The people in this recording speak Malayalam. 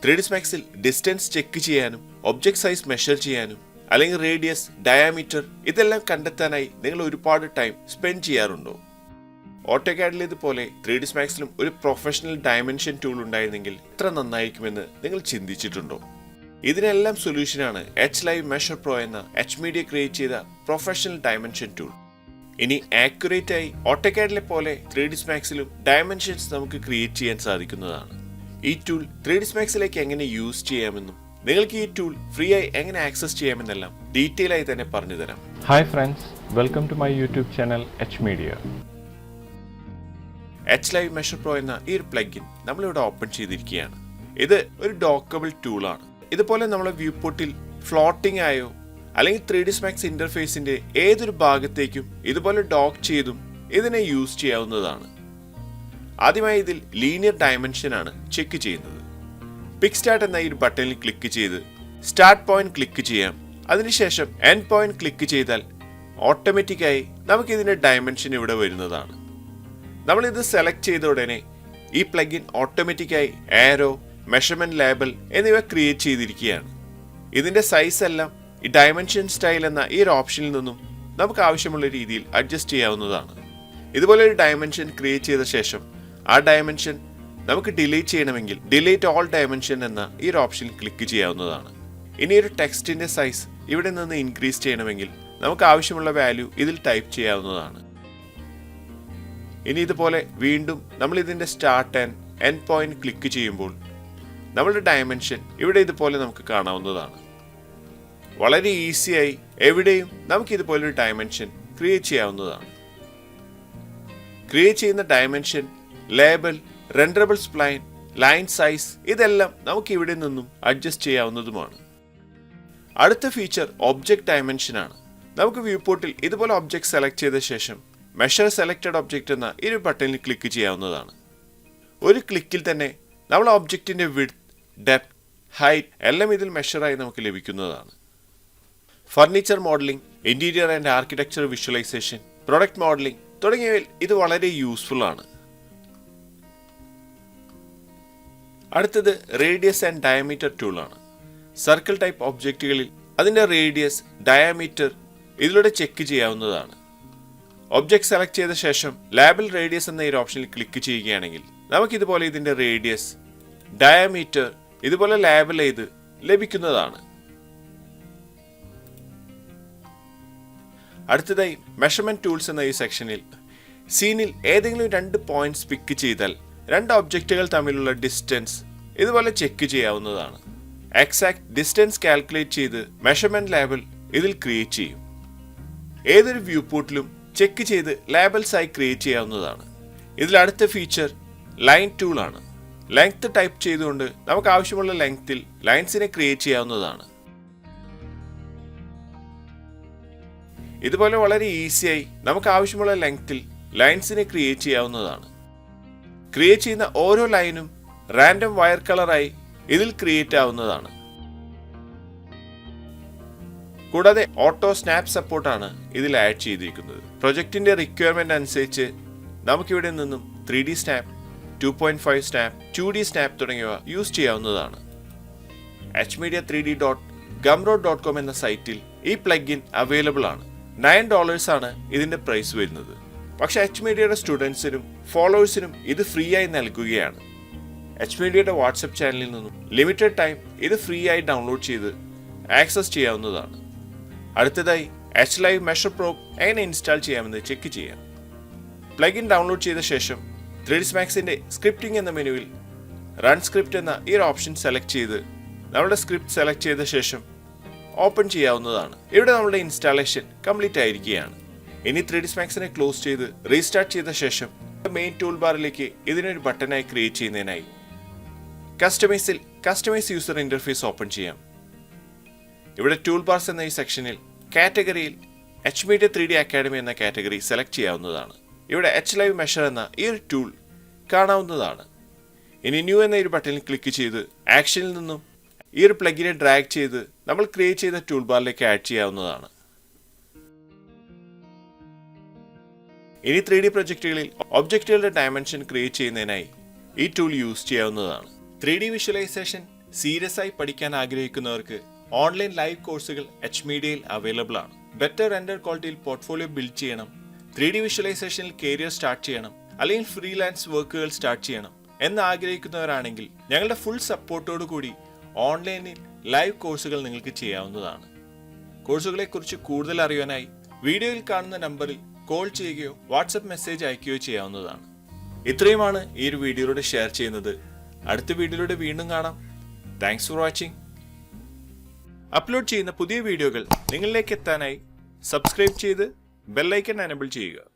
3ds Maxൽ ഡിസ്റ്റൻസ് ചെക്ക് ചെയ്യാനും ഒബ്ജക്ട് സൈസ് മെഷർ ചെയ്യാനും അല്ലെങ്കിൽ റേഡിയസ്, ഡയാമീറ്റർ ഇതെല്ലാം കണ്ടെത്താനായി നിങ്ങൾ ഒരുപാട് ടൈം സ്പെൻഡ് ചെയ്യാറുണ്ടോ? ഓട്ടോകാഡിലേതുപോലെ 3ds Maxലും ഒരു പ്രൊഫഷണൽ ഡയമെൻഷൻ ടൂൾ ഉണ്ടായിരുന്നെങ്കിൽ എത്ര നന്നായിരിക്കുമെന്ന് നിങ്ങൾ ചിന്തിച്ചിട്ടുണ്ടോ? ഇതിനെല്ലാം സൊല്യൂഷനാണ് HLive Measure Pro എന്ന HMedia ക്രിയേറ്റ് ചെയ്ത പ്രൊഫഷണൽ ഡയമെൻഷൻ ടൂൾ. ഇനി ആക്യുറേറ്റ് ആയി ഓട്ടോകാഡിലെ പോലെ 3ds Maxലും ഡയമെൻഷൻസ് നമുക്ക് ക്രിയേറ്റ് ചെയ്യാൻ സാധിക്കുന്നതാണ്. ഈ ടൂൾ 3ds Maxലേക്ക് എങ്ങനെ യൂസ് ചെയ്യാമെന്നും നിങ്ങൾക്ക് ഈ ടൂൾ ഫ്രീ ആയി എങ്ങനെ ആക്സസ് ചെയ്യാമെന്നെല്ലാം ഡീറ്റെയിൽ ആയി തന്നെ പറഞ്ഞു തരാം. Hi friends, welcome to my YouTube channel HMedia. HLive Measure Pro എന്ന ഈ ഒരു പ്ലഗിൻ നമ്മളിവിടെ ഓപ്പൺ ചെയ്തിരിക്കുകയാണ്. ഇത് ഒരു ഡോക്കബിൾ ടൂളാണ്. ഇതുപോലെ നമ്മളെ വ്യൂ പോർട്ടിൽ ഫ്ലോട്ടിംഗ് ആയോ അല്ലെങ്കിൽ 3ds Max ഇന്റർഫേസിന്റെ ഏതൊരു ഭാഗത്തേക്കും ഇതുപോലെ ഡോക്ക് ചെയ്തും ഇതിനെ യൂസ് ചെയ്യാവുന്നതാണ്. ആദ്യമായി ഇതിൽ ലീനിയർ ഡയമെൻഷൻ ആണ് ചെക്ക് ചെയ്യുന്നത്. പിക് സ്റ്റാർട്ട് എന്ന ഈ ഒരു ബട്ടണിൽ ക്ലിക്ക് ചെയ്ത് സ്റ്റാർട്ട് പോയിന്റ് ക്ലിക്ക് ചെയ്യാം. അതിനുശേഷം എൻഡ് പോയിന്റ് ക്ലിക്ക് ചെയ്താൽ ഓട്ടോമാറ്റിക്കായി നമുക്ക് ഇതിന്റെ ഡയമെൻഷൻ ഇവിടെ വരുന്നതാണ്. നമ്മളിത് സെലക്ട് ചെയ്ത ഉടനെ ഈ പ്ലഗിൻ ഓട്ടോമാറ്റിക്കായി ആരോ, മെഷർമെന്റ് ലേബൽ എന്നിവ ക്രിയേറ്റ് ചെയ്തിരിക്കുകയാണ്. ഇതിന്റെ സൈസ് എല്ലാം ഈ ഡയമെൻഷൻ സ്റ്റൈൽ എന്ന ഈ ഒരു ഓപ്ഷനിൽ നിന്നും നമുക്ക് ആവശ്യമുള്ള രീതിയിൽ അഡ്ജസ്റ്റ് ചെയ്യാവുന്നതാണ്. ഇതുപോലെ ഒരു ഡയമെൻഷൻ ക്രിയേറ്റ് ചെയ്ത ശേഷം ആ ഡയമെൻഷൻ നമുക്ക് ഡിലീറ്റ് ചെയ്യണമെങ്കിൽ ഡിലീറ്റ് ഓൾ ഡയമെൻഷൻ എന്ന ഈ ഒരു ഓപ്ഷനിൽ ക്ലിക്ക് ചെയ്യാവുന്നതാണ്. ഇനി ഒരു ടെക്സ്റ്റിന്റെ സൈസ് ഇവിടെ നിന്ന് ഇൻക്രീസ് ചെയ്യണമെങ്കിൽ നമുക്ക് ആവശ്യമുള്ള വാല്യൂ ഇതിൽ ടൈപ്പ് ചെയ്യാവുന്നതാണ്. ഇനി ഇതുപോലെ വീണ്ടും നമ്മൾ ഇതിന്റെ start and end point click ചെയ്യുമ്പോൾ നമ്മളുടെ ഡയമെൻഷൻ ഇവിടെ ഇതുപോലെ നമുക്ക് കാണാവുന്നതാണ്. വളരെ ഈസിയായി എവിടെയും നമുക്ക് ഇതുപോലൊരു ഡയമെൻഷൻ ക്രിയേറ്റ് ചെയ്യാവുന്നതാണ്. ക്രിയേറ്റ് ചെയ്യുന്ന dimension, label, renderable spline, line size ഇതെല്ലാം നമുക്ക് ഇവിടെ നിന്നും അഡ്ജസ്റ്റ് ചെയ്യാവുന്നതുമാണ്. അടുത്ത ഫീച്ചർ ഒബ്ജക്ട് ഡയമെൻഷൻ ആണ്. നമുക്ക് വ്യൂ പോർട്ടിൽ ഇതുപോലെ ഒബ്ജക്ട് സെലക്ട് ചെയ്ത ശേഷം മെഷർ സെലക്ടഡ് ഒബ്ജക്ട് എന്ന ഈ ഒരു ബട്ടണിൽ ക്ലിക്ക് ചെയ്യാവുന്നതാണ്. ഒരു ക്ലിക്കിൽ തന്നെ നമ്മൾ ഒബ്ജക്റ്റിന്റെ വിഡ്ത്ത്, ഡെപ്ത്, ഹൈറ്റ് എല്ലാം ഇതിൽ മെഷറായി നമുക്ക് ലഭിക്കുന്നതാണ്. Furniture modelling, interior and architecture visualisation, product modelling തുടങ്ങിയവയിൽ ഇത് വളരെ യൂസ്ഫുൾ ആണ്. അടുത്തത് റേഡിയസ് ആൻഡ് ഡയമീറ്റർ ടൂൾ ആണ്. സർക്കിൾ ടൈപ്പ് ഒബ്ജക്റ്റുകളിൽ അതിന്റെ റേഡിയസ്, ഡയമീറ്റർ ഇതിലൂടെ ചെക്ക് ചെയ്യാവുന്നതാണ്. ഒബ്ജക്ട് സെലക്ട് ചെയ്ത ശേഷം ലേബൽ റേഡിയസ് എന്ന ഈ ഓപ്ഷനിൽ ക്ലിക്ക് ചെയ്യുകയാണെങ്കിൽ നമുക്കിതുപോലെ ഇതിന്റെ റേഡിയസ്, ഡയമീറ്റർ ഇതുപോലെ ലേബൽ ചെയ്ത് ലഭിക്കുന്നതാണ്. അടുത്തതായി മെഷർമെന്റ് ടൂൾസ് എന്ന ഈ സെക്ഷനിൽ സീനിൽ ഏതെങ്കിലും 2 പോയിന്റ്സ് പിക്ക് ചെയ്താൽ 2 ഒബ്ജക്റ്റുകൾ തമ്മിലുള്ള ഡിസ്റ്റൻസ് ഇതുപോലെ ചെക്ക് ചെയ്യാവുന്നതാണ്. എക്സാക്ട് ഡിസ്റ്റൻസ് കാൽക്കുലേറ്റ് ചെയ്ത് മെഷർമെന്റ് ലേബൽ ഇതിൽ ക്രിയേറ്റ് ചെയ്യും. ഏതൊരു വ്യൂ പോർട്ടിലും ചെക്ക് ചെയ്ത് ലേബൽസായി ക്രിയേറ്റ് ചെയ്യാവുന്നതാണ്. ഇതിൽ അടുത്ത ഫീച്ചർ ലൈൻ ടൂൾ ആണ്. ലെങ്ത് ടൈപ്പ് ചെയ്തുകൊണ്ട് നമുക്ക് ആവശ്യമുള്ള ലെങ്ത്തിൽ ലൈൻസിനെ ക്രിയേറ്റ് ചെയ്യാവുന്നതാണ്. ഇതുപോലെ വളരെ ഈസിയായി നമുക്ക് ആവശ്യമുള്ള ലെങ്ത്തിൽ ലൈൻസിനെ ക്രിയേറ്റ് ചെയ്യാവുന്നതാണ്. ക്രിയേറ്റ് ചെയ്യുന്ന ഓരോ ലൈനും റാൻഡം വയർ കളറായി ഇതിൽ ക്രിയേറ്റ് ആവുന്നതാണ്. കൂടാതെ ഓട്ടോ സ്നാപ്പ് സപ്പോർട്ടാണ് ഇതിൽ ആഡ് ചെയ്തിരിക്കുന്നത്. പ്രൊജക്ടിന്റെ റിക്വയർമെന്റ് അനുസരിച്ച് നമുക്കിവിടെ നിന്നും 3D snap, 2.5 snap, 2D snap തുടങ്ങിയവ യൂസ് ചെയ്യാവുന്നതാണ്. hmedia3d.gumroad.com എന്ന സൈറ്റിൽ ഈ പ്ലഗിൻ അവൈലബിൾ ആണ്. $9 ആണ് ഇതിന്റെ പ്രൈസ് വരുന്നത്. പക്ഷെ HMediaയുടെ സ്റ്റുഡൻസിനും ഫോളോവേഴ്സിനും ഇത് ഫ്രീ ആയി നൽകുകയാണ്. HMediaയുടെ വാട്സ്ആപ്പ് ചാനലിൽ നിന്നും ലിമിറ്റഡ് ടൈം ഇത് ഫ്രീ ആയി ഡൗൺലോഡ് ചെയ്ത് ആക്സസ് ചെയ്യാവുന്നതാണ്. അടുത്തതായി HLive Measure Pro എങ്ങനെ ഇൻസ്റ്റാൾ ചെയ്യാമെന്ന് ചെക്ക് ചെയ്യാം. പ്ലഗിൻ ഡൗൺലോഡ് ചെയ്ത ശേഷം 3ds Maxന്റെ സ്ക്രിപ്റ്റിംഗ് എന്ന മെനുവിൽ റൺ സ്ക്രിപ്റ്റ് എന്ന ഈ ഒരു ഓപ്ഷൻ സെലക്ട് ചെയ്ത് നമ്മുടെ സ്ക്രിപ്റ്റ് സെലക്ട് ചെയ്ത ശേഷം ഓപ്പൺ ചെയ്യാവുന്നതാണ്. ഇവിടെ നമ്മുടെ ഇൻസ്റ്റാളേഷൻ കംപ്ലീറ്റ് ആയിരിക്കുകയാണ്. ഇനി 3ds Maxനെ ക്ലോസ് ചെയ്ത് റീസ്റ്റാർട്ട് ചെയ്ത ശേഷം മെയിൻ ടൂൾ ബാറിലേക്ക് ഇതിനൊരു ബട്ടണായി ക്രിയേറ്റ് ചെയ്യുന്നതിനായി കസ്റ്റമൈസ് യൂസർ ഇന്റർഫേസ് ഓപ്പൺ ചെയ്യാം. ഇവിടെ ടൂൾ ബാർസ് എന്ന ഈ സെക്ഷനിൽ കാറ്റഗറിയിൽ HMedia 3D അക്കാഡമി എന്ന കാറ്റഗറി സെലക്ട് ചെയ്യാവുന്നതാണ്. ഇവിടെ HLive Measure എന്ന ഈ ഒരു ടൂൾ കാണാവുന്നതാണ്. ഇനി ന്യൂ എന്ന ഒരു ബട്ടണിൽ ക്ലിക്ക് ചെയ്ത് ആക്ഷനിൽ നിന്നും ഈ ഒരു പ്ലഗിനെ ഡ്രാഗ് ചെയ്ത് നമ്മൾ ക്രിയേറ്റ് ചെയ്ത ടൂൾ ബാറിലേക്ക് ആഡ് ചെയ്യാവുന്നതാണ്. ഇനി 3D പ്രൊജക്റ്റുകളിൽ ഒബ്ജക്റ്റുകളുടെ ഡയമെൻഷൻ ക്രിയേറ്റ് ചെയ്യുന്നതിനായി ഈ ടൂൾ യൂസ് ചെയ്യാവുന്നതാണ്. 3D വിഷ്വലൈസേഷൻ സീരിയസ് ആയി പഠിക്കാൻ ആഗ്രഹിക്കുന്നവർക്ക് ഓൺലൈൻ ലൈവ് കോഴ്സുകൾ എച്ച് മീഡിയയിൽ അവൈലബിൾ ആണ്. ബെറ്റർ റെൻഡർ ക്വാളിറ്റിയിൽ പോർട്ട്ഫോളിയോ ബിൽഡ് ചെയ്യണം, 3D വിഷ്വലൈസേഷനിൽ കരിയർ സ്റ്റാർട്ട് ചെയ്യണം, അല്ലെങ്കിൽ ഫ്രീലാൻസ് വർക്കുകൾ സ്റ്റാർട്ട് ചെയ്യണം എന്ന് ആഗ്രഹിക്കുന്നവരാണെങ്കിൽ ഞങ്ങളുടെ ഫുൾ സപ്പോർട്ടോടു കൂടി ഓൺലൈനിൽ ലൈവ് കോഴ്സുകൾ നിങ്ങൾക്ക് ചെയ്യാവുന്നതാണ്. കോഴ്സുകളെക്കുറിച്ച് കൂടുതൽ അറിയാനായി വീഡിയോയിൽ കാണുന്ന നമ്പറിൽ കോൾ ചെയ്യുകയോ വാട്സപ്പ് മെസ്സേജ് അയക്കുകയോ ചെയ്യാവുന്നതാണ്. ഇത്രയുമാണ് ഈ ഒരു വീഡിയോയിലൂടെ ഷെയർ ചെയ്യുന്നത്. അടുത്ത വീഡിയോയിലൂടെ വീണ്ടും കാണാം. Thanks for watching. അപ്ലോഡ് ചെയ്യുന്ന പുതിയ വീഡിയോകൾ നിങ്ങളിലേക്ക് എത്താനായി സബ്സ്ക്രൈബ് ചെയ്ത് ബെല്ലൈക്കൺ എനേബിൾ ചെയ്യുക.